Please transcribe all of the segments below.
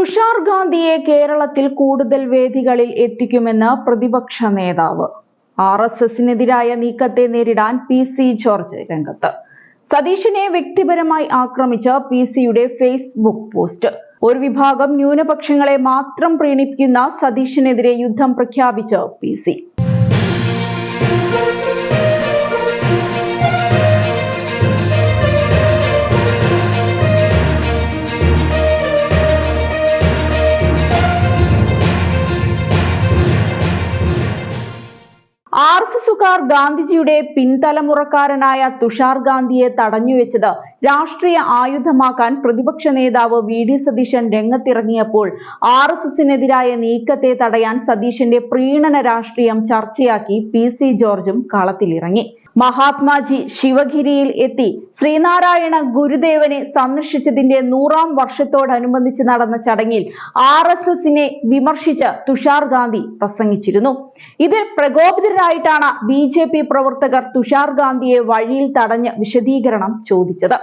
തുഷാർ ഗാന്ധിയെ കേരളത്തിൽ കൂടുതൽ വേദികളിൽ എത്തിക്കുമെന്ന് പ്രതിപക്ഷ നേതാവ്. RSSനെതിരായ നീക്കത്തെ നേരിടാൻ PC ജോർജ് രംഗത്ത്. സതീശനെ വ്യക്തിപരമായി ആക്രമിച്ച PC-യുടെ ഫേസ്ബുക്ക് പോസ്റ്റ്. ഒരു വിഭാഗം ന്യൂനപക്ഷങ്ങളെ മാത്രം പ്രീണിപ്പിക്കുന്ന സതീശനെതിരെ യുദ്ധം പ്രഖ്യാപിച്ച PC. RSSുകാർ ഗാന്ധിജിയുടെ പിൻതലമുറക്കാരനായ തുഷാർ ഗാന്ധിയെ തടഞ്ഞുവെച്ചത് രാഷ്ട്രീയ ആയുധമാക്കാൻ പ്രതിപക്ഷ നേതാവ് VD സതീശൻ രംഗത്തിറങ്ങിയപ്പോൾ RSSനെതിരായ നീക്കത്തെ തടയാൻ സതീശന്റെ പ്രീണന രാഷ്ട്രീയം ചർച്ചയാക്കി PC ജോർജും കളത്തിലിറങ്ങി. മഹാത്മാജി ശിവഗിരിയിൽ എത്തി ശ്രീനാരായണ ഗുരുദേവനെ സന്ദർശിച്ചതിന്റെ 100ാം വർഷത്തോടനുബന്ധിച്ച് നടന്ന ചടങ്ങിൽ RSSനെ വിമർശിച്ച് തുഷാർ ഗാന്ധി പ്രസംഗിച്ചിരുന്നു. ഇതിൽ പ്രകോപിതരായിട്ടാണ് BJP പ്രവർത്തകർ തുഷാർ ഗാന്ധിയെ വഴിയിൽ തടഞ്ഞ് വിശദീകരണം ചോദിച്ചത്.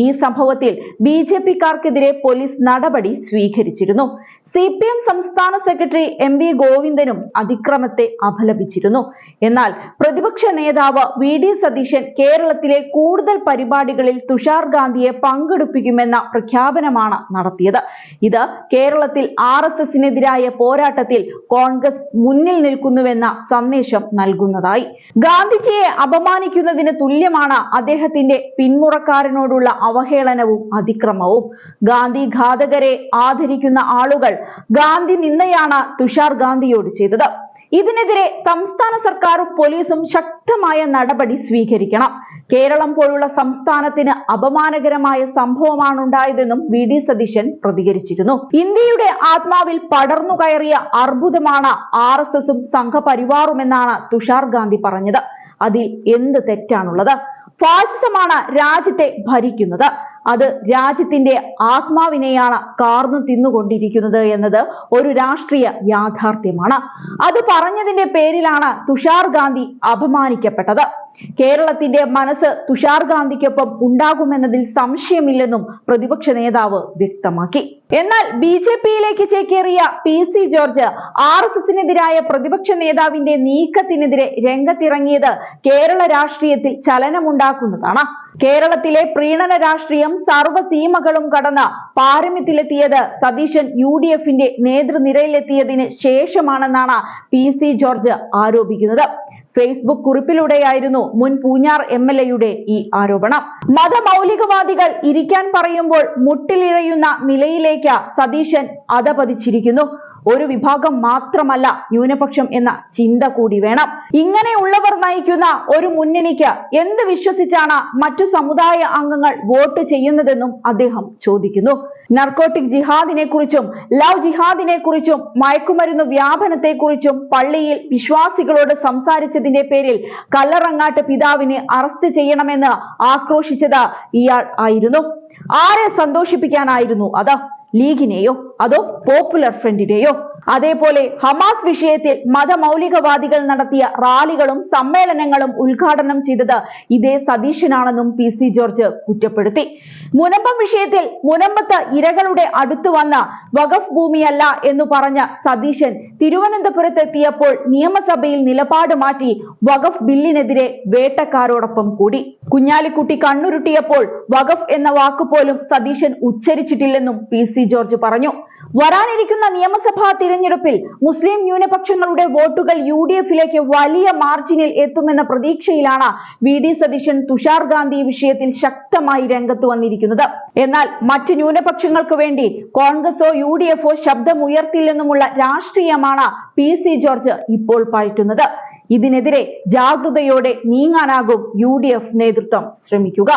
ഈ സംഭവത്തിൽ BJP-ക്കാർക്കെതിരെ പോലീസ് നടപടി സ്വീകരിച്ചിരുന്നു. CPM സംസ്ഥാന സെക്രട്ടറി MV ഗോവിന്ദനും അതിക്രമത്തെ അപലപിച്ചിരുന്നു. എന്നാൽ പ്രതിപക്ഷ നേതാവ് VD സതീശൻ കേരളത്തിലെ കൂടുതൽ പരിപാടികളിൽ തുഷാർ ഗാന്ധിയെ പങ്കെടുപ്പിക്കുമെന്ന പ്രഖ്യാപനമാണ് നടത്തിയത്. ഇത് കേരളത്തിൽ RSSനെതിരായ പോരാട്ടത്തിൽ കോൺഗ്രസ് മുന്നിൽ നിൽക്കുന്നുവെന്ന സന്ദേശം നൽകുന്നതായി. ഗാന്ധിജിയെ അപമാനിക്കുന്നതിന് തുല്യമാണ് അദ്ദേഹത്തിന്റെ പിന്മുറക്കാരനോടുള്ള അവഹേളനവും അതിക്രമവും. ഗാന്ധി ഘാതകരെ ആദരിക്കുന്ന ആളുകൾ ഗാന്ധി നിന്ദയാണ് തുഷാർ ഗാന്ധിയോട് ചെയ്തത്. ഇതിനെതിരെ സംസ്ഥാന സർക്കാരും പോലീസും ശക്തമായ നടപടി സ്വീകരിക്കണം. കേരളം പോലുള്ള സംസ്ഥാനത്തിന് അപമാനകരമായ സംഭവമാണുണ്ടായതെന്നും VD സതീശൻ പ്രതികരിച്ചിരുന്നു. ഇന്ത്യയുടെ ആത്മാവിൽ പടർന്നു കയറിയ അർബുദമാണ് RSSും സംഘപരിവാറുമെന്നാണ് തുഷാർ ഗാന്ധി പറഞ്ഞത്. അതിൽ എന്ത് തെറ്റാണുള്ളത്? ഫാസിസമാണ് രാജ്യത്തെ ഭരിക്കുന്നത്. അത് രാജ്യത്തിന്റെ ആത്മാവിനെയാണ് കാർന്നു തിന്നുകൊണ്ടിരിക്കുന്നത് എന്നത് ഒരു രാഷ്ട്രീയ യാഥാർത്ഥ്യമാണ്. അത് പറഞ്ഞതിന്റെ പേരിലാണ് തുഷാർ ഗാന്ധി അപമാനിക്കപ്പെട്ടത്. കേരളത്തിന്റെ മനസ്സ് തുഷാർ ഗാന്ധിക്കൊപ്പം ഉണ്ടാകുമെന്നതിൽ സംശയമില്ലെന്നും പ്രതിപക്ഷ നേതാവ് വ്യക്തമാക്കി. എന്നാൽ BJP-യിലേക്ക് ചേക്കേറിയ PC ജോർജ് RSSനെതിരായ പ്രതിപക്ഷ നേതാവിന്റെ നീക്കത്തിനെതിരെ രംഗത്തിറങ്ങിയത് കേരള രാഷ്ട്രീയത്തിൽ ചലനമുണ്ടാക്കുന്നതാണ്. കേരളത്തിലെ പ്രീണന രാഷ്ട്രീയം സർവ്വസീമകളും കടന്ന് പാരമ്യത്തിലെത്തിയത് സതീശൻ UDFന്റെ നേതൃനിരയിലെത്തിയതിന് ശേഷമാണെന്നാണ് PC ജോർജ് ആരോപിക്കുന്നത്. ഫേസ്ബുക്ക് കുറിപ്പിലൂടെയായിരുന്നു മുൻ പൂഞ്ഞാർ MLA-യുടെ ഈ ആരോപണം. മതമൗലികവാദികൾ ഇരിക്കാൻ പറയുമ്പോൾ മുട്ടിലിഴയുന്ന നിലയിലേക്ക് സതീശൻ അധപതിച്ചിരിക്കുന്നു. ഒരു വിഭാഗം മാത്രമല്ല ന്യൂനപക്ഷം എന്ന ചിന്ത കൂടി വേണം. ഇങ്ങനെയുള്ളവർ നയിക്കുന്ന ഒരു മുന്നണിക്ക് എന്ത് വിശ്വസിച്ചാണ് മറ്റു സമുദായ അംഗങ്ങൾ വോട്ട് ചെയ്യുന്നതെന്നും അദ്ദേഹം ചോദിക്കുന്നു. നർക്കോട്ടിക് ജിഹാദിനെ കുറിച്ചും ലവ് ജിഹാദിനെ കുറിച്ചും മയക്കുമരുന്ന് വ്യാപനത്തെക്കുറിച്ചും പള്ളിയിൽ വിശ്വാസികളോട് സംസാരിച്ചതിന്റെ പേരിൽ കല്ലറങ്ങാട്ട് പിതാവിനെ അറസ്റ്റ് ചെയ്യണമെന്ന് ആക്രോശിച്ചത് ഇയാൾ ആയിരുന്നു. ആരെ സന്തോഷിപ്പിക്കാനായിരുന്നു അത്? ലീഗിനെയോ അതോ പോപ്പുലർ ഫ്രണ്ടിനെയോ? അതേപോലെ ഹമാസ് വിഷയത്തിൽ മതമൗലികവാദികൾ നടത്തിയ റാലികളും സമ്മേളനങ്ങളും ഉദ്ഘാടനം ചെയ്തത് ഇതേ സതീശനാണെന്നും PC ജോർജ് കുറ്റപ്പെടുത്തി. മുനമ്പം വിഷയത്തിൽ മുനമ്പത്ത് ഇരകളുടെ അടുത്ത് വന്ന വഖഫ് ഭൂമിയല്ല എന്ന് പറഞ്ഞ സതീശൻ തിരുവനന്തപുരത്തെത്തിയപ്പോൾ നിയമസഭയിൽ നിലപാട് മാറ്റി വഖഫ് ബില്ലിനെതിരെ വേട്ടക്കാരോടൊപ്പം കൂടി. കുഞ്ഞാലിക്കുട്ടി കണ്ണുരുട്ടിയപ്പോൾ വഖഫ് എന്ന വാക്കുപോലും സതീശൻ ഉച്ചരിച്ചിട്ടില്ലെന്നും PC ജോർജ് പറഞ്ഞു. വരാനിരിക്കുന്ന നിയമസഭാ തിരഞ്ഞെടുപ്പിൽ മുസ്ലിം ന്യൂനപക്ഷങ്ങളുടെ വോട്ടുകൾ UDFിലേക്ക് വലിയ മാർജിനിൽ എത്തുമെന്ന പ്രതീക്ഷയിലാണ് VD സതീശൻ തുഷാർ ഗാന്ധി വിഷയത്തിൽ ശക്തമായി രംഗത്ത് വന്നിരിക്കുന്നത്. എന്നാൽ മറ്റ് ന്യൂനപക്ഷങ്ങൾക്ക് വേണ്ടി കോൺഗ്രസോ UDFോ ശബ്ദമുയർത്തില്ലെന്നുമുള്ള രാഷ്ട്രീയമാണ് PC ജോർജ് ഇപ്പോൾ പയറ്റുന്നത്. ഇതിനെതിരെ ജാഗ്രതയോടെ നീങ്ങാനാകും UDF നേതൃത്വം ശ്രമിക്കുക.